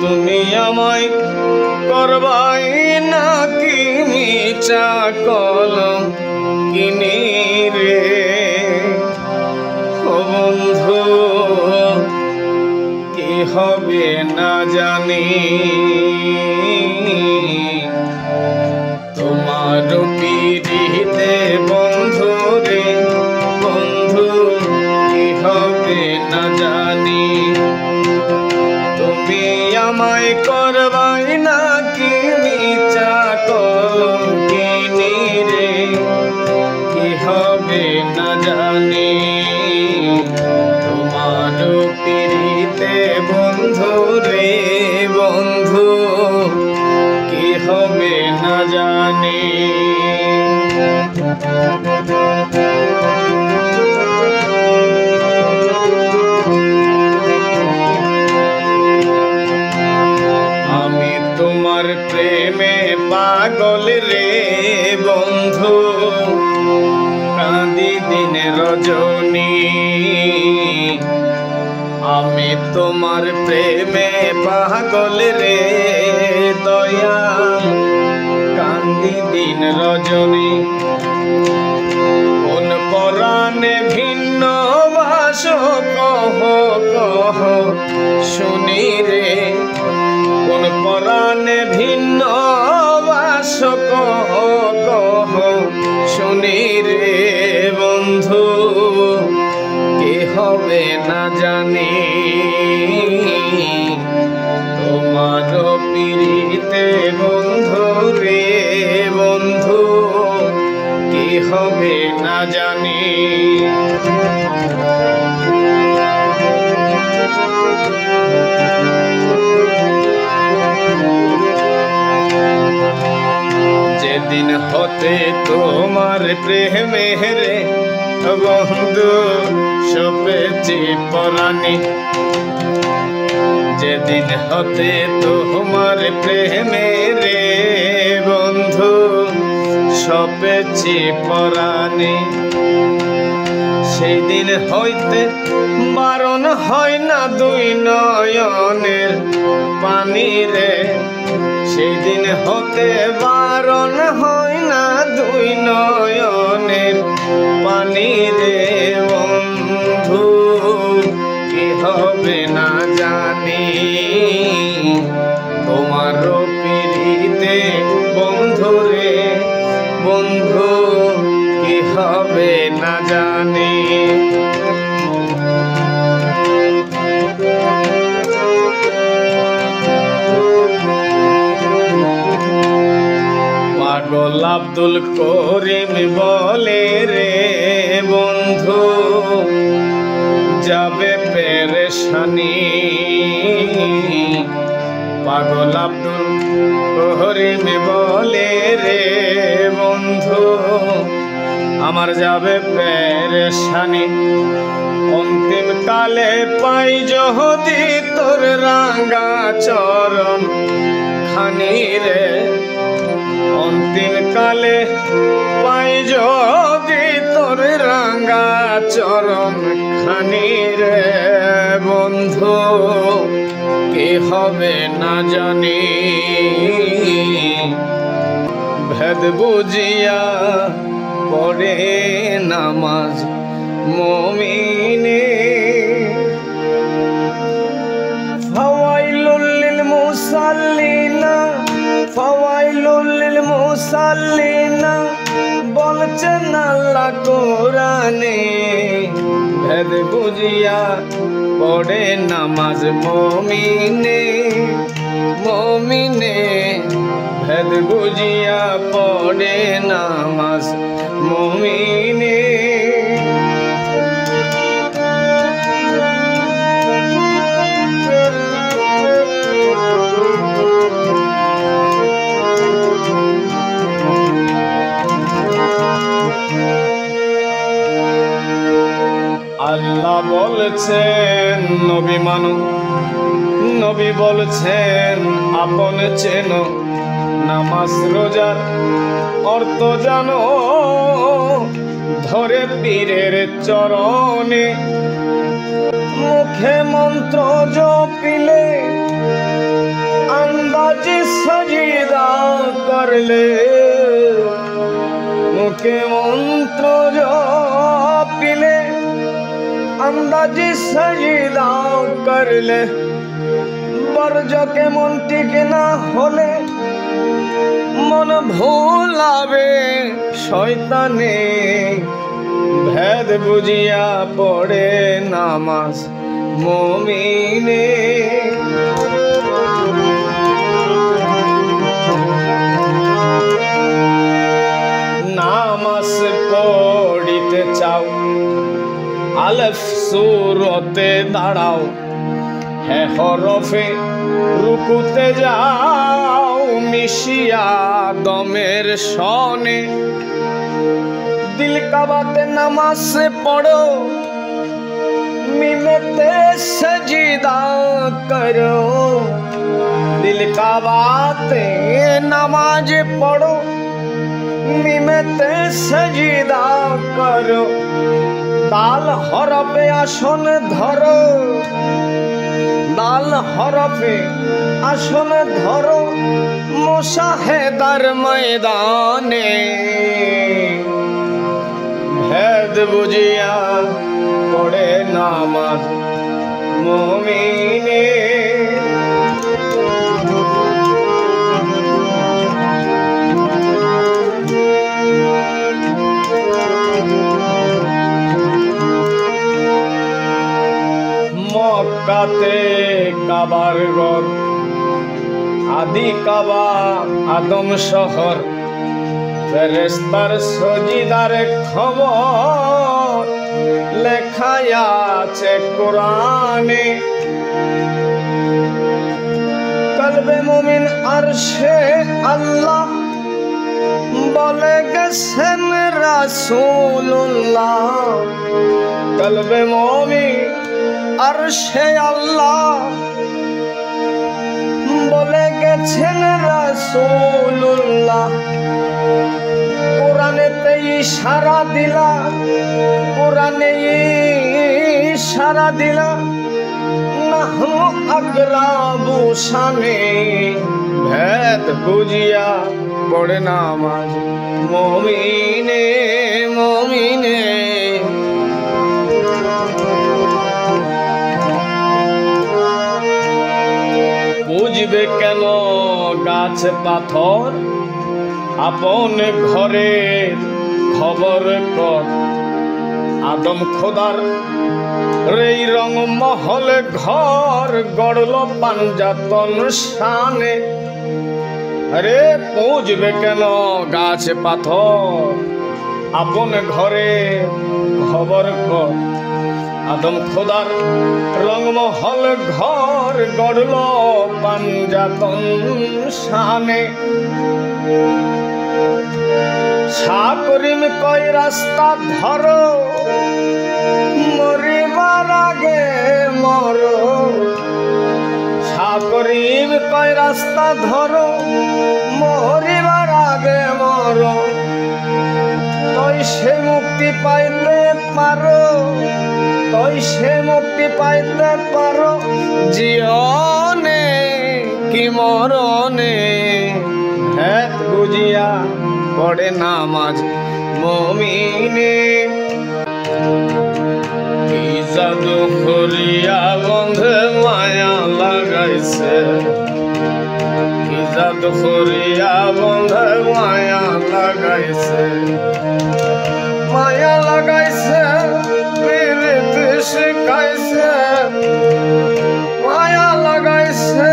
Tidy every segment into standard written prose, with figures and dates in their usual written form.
তুমি আমায় করবাই নাকি মিছা কলম কিনি রে ও বন্ধু কি হবে না জানি তোমার পিরিতে বন্ধু রে বন্ধু কি হবে না জানি তুমি আমায় করবাই নাকি মিছা কলম কিনি রে কি হবে না জানি তোমার পিরিতে বন্ধু রে বন্ধু কি হবে না জানি আমি তোমার প্রেমে পাগল রে বন্ধু কাঁদি দিন রজনী আমি তোমার প্রেমে পাগল রে দয়াল কান্দি দিন রজনী কোন পরাণে ভিন্ন বাস কহ কহ শুনি রে কোন পরাণে ভিন্ন বাস কহ কহ শুনি রে বন্ধু কি হবে না জানি তোমার পিরিতে বন্ধু রে বন্ধু কি হবে না জানি যেদিন হতে তোমার প্রেমে রে বন্ধু সপেছি পরাণী যেদিন হতে তোমার প্রেমে রে বন্ধু সপেছি পরাণী সেই দিন হইতে বারণ হয় না দুই নয়নের পানি রে সেই দিন হতে বারণ হয় না দুই নয়নের পানি রে বন্ধু কি হবে না জানি তোমার পিরিতে বন্ধু রে বন্ধু কি হবে না জানি পাগল আব্দুল করিম বলে রে বন্ধু যাবে পেরেশানি পাগল আব্দুল করিম বলে রে বন্ধু আমার যাবে পেরেশানি অন্তিম কালে পাই যদি তোর রাঙা চরণ খানি রে অন্তিম কালে পাই যদি তোর রাঙা চরণ খানি রে বন্ধু কি হবে না জানি ভেদ বুঝিয়া পড়ে নামাজ মুমিনে ফাওয়াইলুল লিল মুসাল্লিনা ফাওয়াইলুল লিল মুসাল্লিনা বলছেন আল্লাহ কোরআনে ভেদ বুঝিয়া পড়ে নামাজ মুমিনে মুমিনে ভেদ বুঝিয়া পড়ে নামাজ মুমিনে আল্লাহ বলছেন নবী মানো নবী বলছেন আপন চেনো নামাজ রোজার অর্থ জানো ধরে পীরের চরণে মুখে মন্ত্র জপিলে পাইলে মুখে মন্ত্র জপিলে अंदाजी सजदा करले बर्ज के मन टिके ना होले मन भोलावे शयताने भेद बुझिया पड़े नामाज मोमिने नामाज पढ़िते चाও আলেফ সুরতে দাঁড়াও হে হরফে রুকুতে যাও মিশিয়া দমের সনে দিল কাবাতে নামাজ পড়ো মিমেতে সজদা করো দিল কাবাতে নামাজ পড়ো মিমেতে সজদা করো दाल हरफे आसन धरो दाल हरफे आसन धरो मुशाहेदार मैदाने भेद बुझिया पड़े नामाज मोमिने মক্কাতে কাবার ঘর আদি কাবা আদম শহর ফেরেশতার সজিদার খবর লেখা আছে কোরআনে কলবে মুমিন আরশে আল্লাহ বলে গেছেন রাসূলুল্লাহ কলবে মুমিন আরশে আল্লাহ বলে গেছেন রাসূলুল্লাহ কোরআনেতে ইশারা দিলা কোরআনে ইশারা দিলা নাহু আকরাবু শানে ভেদ বুঝিয়া পড়ে নামাজ মুমিনে মুমিনে বুঝবে কেন গাছ পাথর আপন ঘরের খবর কর আদম খোদার রেই রং মহল ঘর গড়ল পাঞ্জাতন শানে আরে বুঝবে কেন গাছ পাথর আপন ঘরে খবর কর আদম খোদার রংমহল ঘর গড়ল পাঞ্জাতন শানে শাহ করিম কয় রাস্তা ধরো মরিবার আগে মরো শাহ করিম কয় রাস্তা ধরো মরিবার আগে মরো তুই সে মুক্তি পাইতে পারো তুই সে মুক্তি পাইতে পারো জীবনে কি মরণে ভেদ বুঝিয়া পড়ে নামাজ মুমিনে কি জাদু করিয়া বন্ধে মায়া লাগাইছে কি জাদু করিয়া বন্ধে মায়া লাগাইছে মায়া লাগাইছে প্রীতি শিখাইছে মায়া লাগাইছে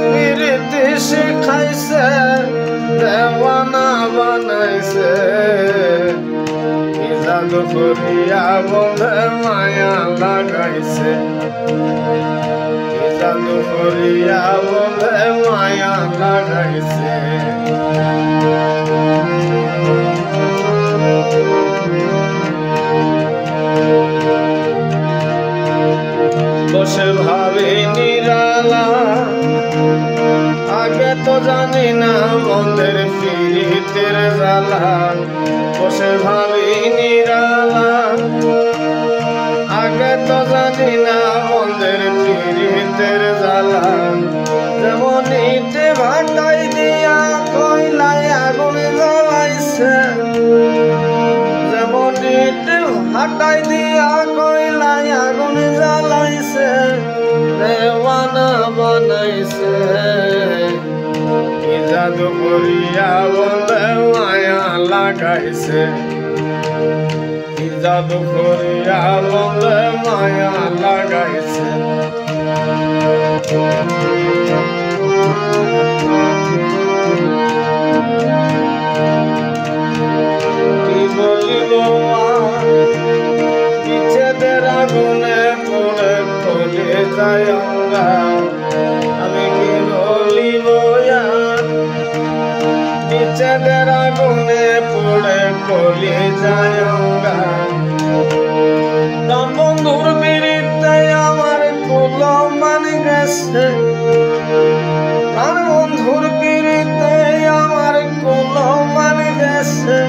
প্রীতি শিখাইছে দেওয়ানা বানাইছে কি জাদু করিয়া বন্ধে মায়া লাগাইছে কি জাদু করিয়া বন্ধে মায়া লাগাইছে বসে ভাবি নিরালা আগে তো জানি না মন্দের ফিরিতের জ্বালা বসে ভাবি নিরালা আগে তো জানি না মন্দের ফিরিতের জ্বালা যেমন ইটে ভাটাই দিয়া কয়লায় আটাই দিয়া কয়লায় আগুন জ্বালাইছে, দেওয়ানা বানাইছে। কি জাদু করিয়া বন্ধে মায়া লাগাইছে, কি জাদু করিয়া বন্ধে মায়া লাগাইছে। কি বলিব বিচ্ছেদের আগুনে পড়ে কলে যায় আমরা, আমি কি বলিব বিচ্ছেদের আগুনে পড়ে কলে যায় আমরা। বন্ধুর বিরিতে আমার কুলম মানে গেছে, আর বন্ধুর বিরিতে আমার কুলম মানে গেছে,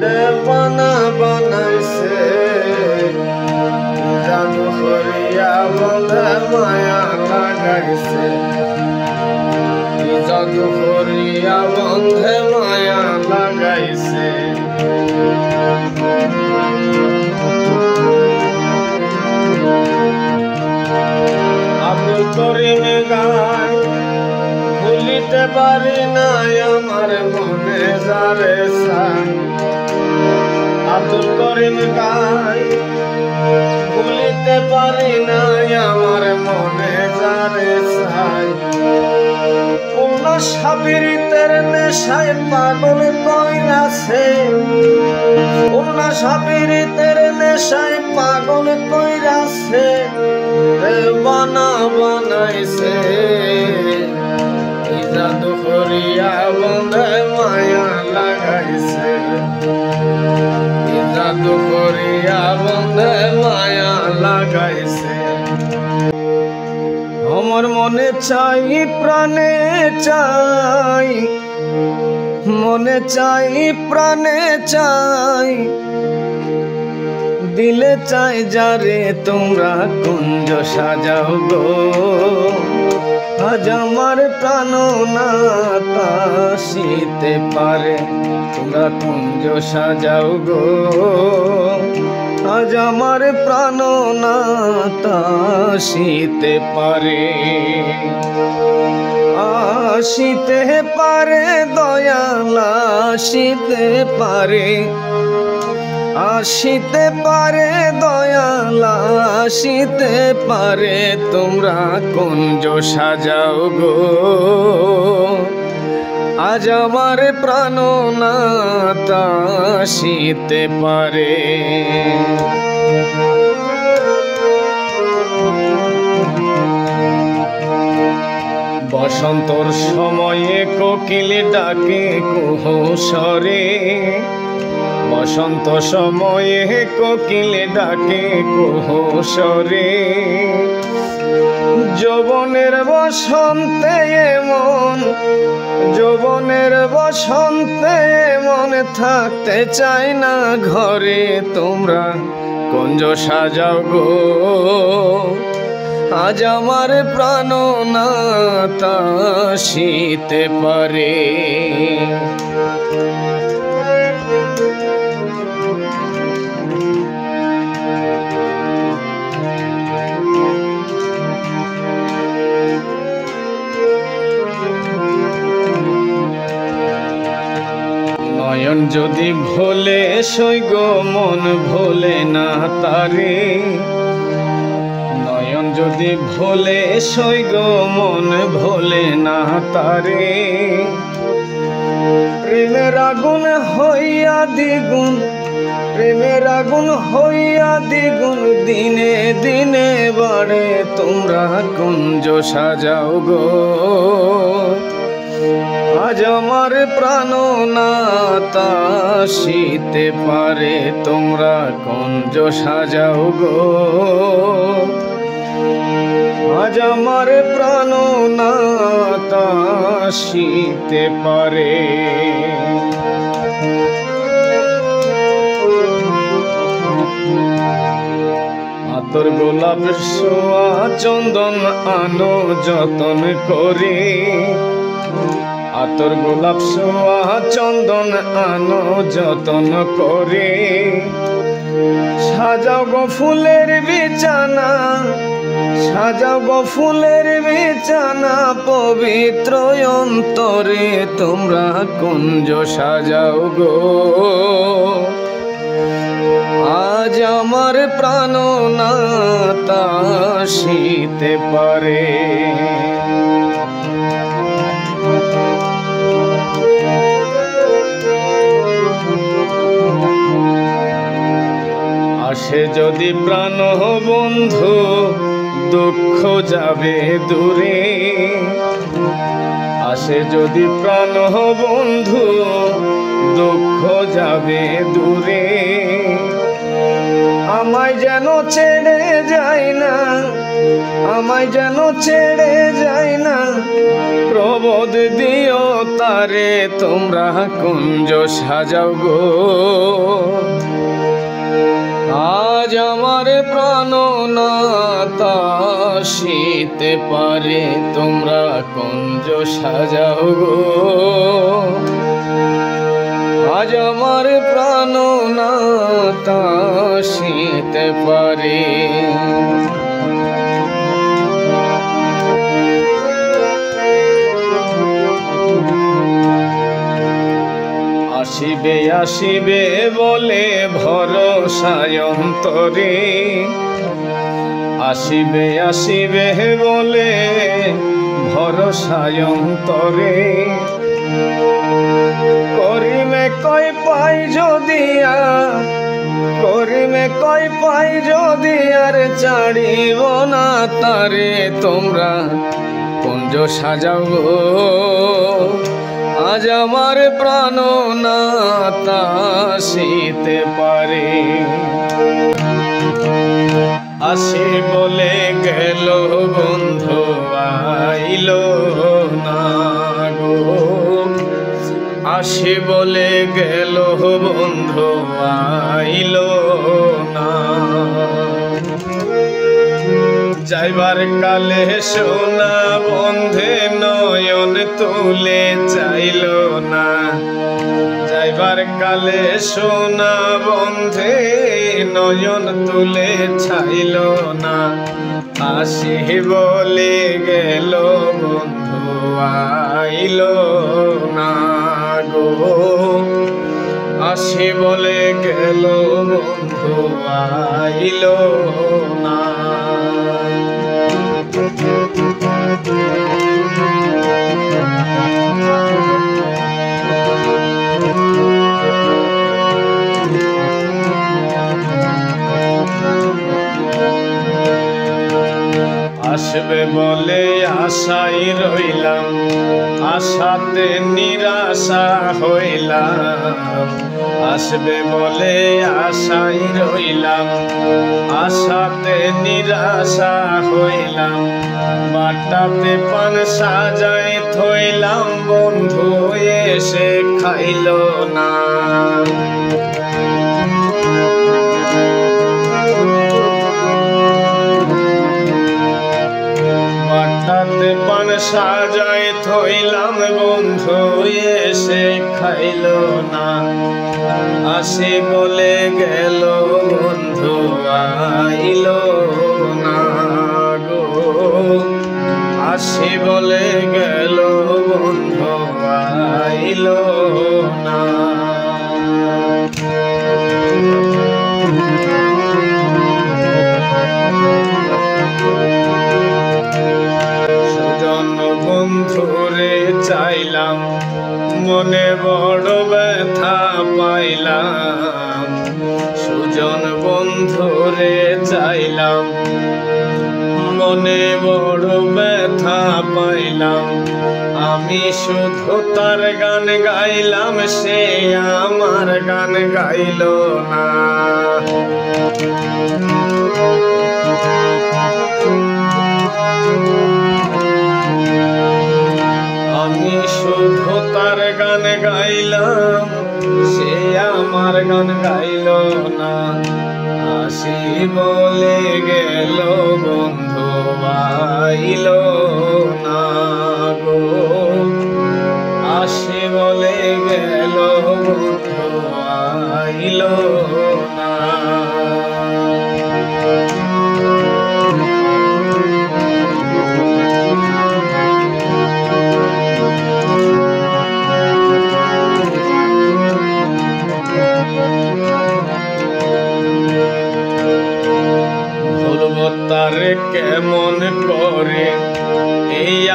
দেওয়ানা বানাইছে। জাদু করিয়া বন্ধে মায়া লাগাইছে, জাদু করিয়া বন্ধে মায়া লাগাইছে। আব্দুল করিম গায় ভুলিতে পারি না আমার মনে যারে চাই। আব্দুল করিম গায় ভুলিতে পারি না আমার মনে যারে চাই। সাবিরিতের নেশায় পাগল কইরাছে, সাবিরিতের নেশায় পাগল কইরাছে, দেওয়ানা বানাইছে। জাদু করিয়া বন্ধে মায়া লাগাইছে, জাদু করিয়া বন্ধে মায়া লাগাইছে। আমার মনে চাই প্রাণে চাই, মনে চাই প্রাণে চাই, দিলে চাই যারে তোমরা কুঞ্জ সাজাও গো। আজ আমার প্রাণ না তাসিতে পারে, তোমরা কুঞ্জ সাজাও গো। আজ আমার প্রাণ না তাসিতে পারে, আসিতে পারে দয়াল আসিতে পারে, আসিতে পারে দয়াল আসিতে পারে, তোমরা কুঞ্জ সাজাও গো। আজ আমার প্রাণ না তাসিতে পারে। বসন্তর সময়ে কোকিল ডাকে কুহুসরে, বসন্ত সময়ে কোকিল ডাকে কুহুসরে। যৌবনের বসন্তে এমন, যৌবনের বসন্তে এমন থাকতে চাই না ঘরে, তোমরা কুঞ্জ সাজাও গো। আজ আমার প্রাণ না তাসিতে পারে। নয়ন যদি ভোলে সইগ মন ভোলে না তারে, নয়ন যদি ভোলে সইগ মন ভোলে না তারে। প্রেমের আগুন হইয়া দ্বিগুণ, প্রেমের আগুন হইয়া দ্বিগুণ, দিনে দিনে বাড়ে, তোমরা কুঞ্জ সাজাও গো। আজ আমার প্রাণ না তাসিতে পারে, তোমরা কুঞ্জ সাজাও গো। আজ আমার প্রাণ না তাসিতে পারে। আতর গোলাপ সোয়া চন্দন আনো যতন করে, আতর গোলাপ সোয়া চন্দন আনো যতন করে। সাজাও গো ফুলের বিছানা, সাজাও গো ফুলের বিছানা, পবিত্র অন্তরে তোমরা কুঞ্জ সাজাও গো। আজ আমার প্রাণনাথ আসিতে পারে। আসে যদি প্রাণ বন্ধু, দুঃখ যাবে দূরে। আসে যদি প্রাণ বন্ধু, দুঃখ যাবে দূরে। আমায় যেন ছেড়ে যায় না, আমায় যেন ছেড়ে যায় না, প্রবোধ দিও তারে তোমরা কুঞ্জ সাজাও গো। আজ আমার প্রাণনাথ আসিতে পারে, তোমরা কুঞ্জ সাজাও গো। আজ আমার প্রাণনাথ আসিতে পারে। আসিবে আসিবে বলে ভরসায় অন্তরে, আসিবে আসিবে বলে ভরসায় অন্তরে। করিমে কই পাই যদি আর, করিমে কই পাই যদি আর, ছাড়িব না তারে তোমরা কুঞ্জ সাজাও গো। আজ আমার প্রাণনাথ আসিতে পারে। আসি বলে গেল বন্ধু আইল না গো। আসি বলে গেল বন্ধু আইল না। যাইবার কালে সোনা বন্ধে নয়ন তুলে চাইল না। যাইবার কালে সোনা বন্ধে নয়ন তুলে চাইল না। আসি বলে গেল বন্ধু আইল না গো। আসি বলে গেল বন্ধু আইল না। আসবে বলে আশাই রইলাম, আশাতে নিরাশা হইলাম। আসবে বলে আশাই রইলাম, আশাতে নিরাশা হইলাম। বাটাতে পান সাজাই থইলাম, বন্ধু এসে খাইল না। বাটাতে পান সাজাই থইলাম, বন্ধু এসে খাইল না। আসি বলে গেল বন্ধু আইল না গো। আসি বলে গেল বন্ধু আইল না। সুজন বন্ধুরে চাইলাম, মনে বড় ব্যথা পাইলাম। সুজন বন্ধুরে চাইলাম, মনে বড় ব্যথা পাইলাম। আমি শুধু তার গান গাইলাম, সে আমার গান গাইল না। আমি শুধু তার গান গাইলাম, সে আমার গান গাইল না। আসি বলে গেল বন্ধু আইল না গো। আসি বলে গেল বন্ধু আইল না।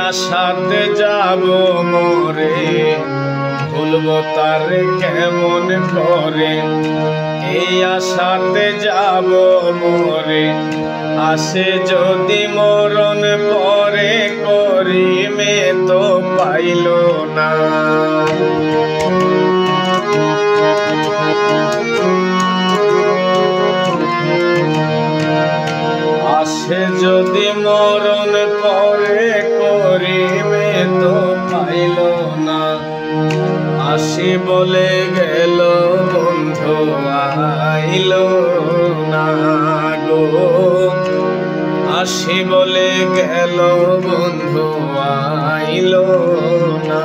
আশাতে যাব মরে, ভুলবো তার কেমন করে। এই আশাতে যাব মরে, আসে যদি মরণ পরে, করিমে তো পাইল না। আসে যদি মরণ পরে, করিমে তো পাইল না। আসি বলে গেল বন্ধু আইল না গো, আসি বলে গেল বন্ধু আইল না।